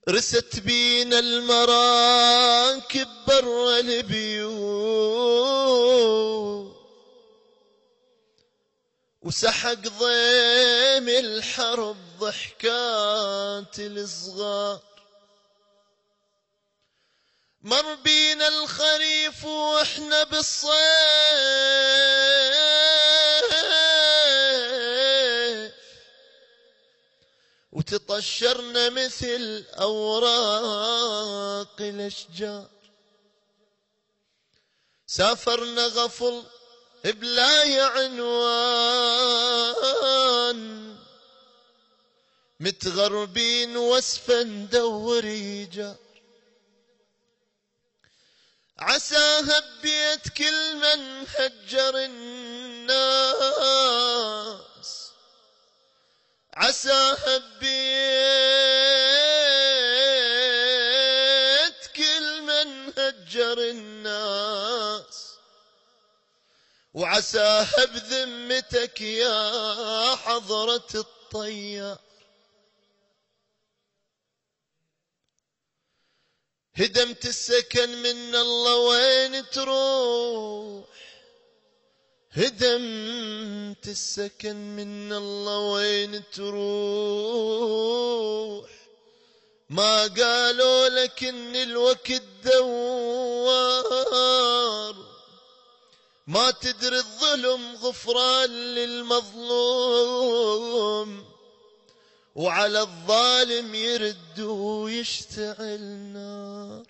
رست بينا المراكب برا البيوت، وسحق ضيم الحرب ضحكات الصغار. مر بينا الخريف واحنا بالصيف، وتطشرنا مثل أوراق الأشجار. سافرنا غفل بلا عنوان، متغربين واسفا ندور ايجار. عساها ببيت كل من هجر الناس، عساها ببيت كل من هجر الناس، وعساها بذمتك يا حضرة الطيار. هدمت السكن من الله وين تروح، هدمت السكن من الله وين تروح. ما قالوا لك ان الوقت دوار، ما تدري الظلم غفران للمظلوم، وعلى الظالم يرد ويشتعل نار.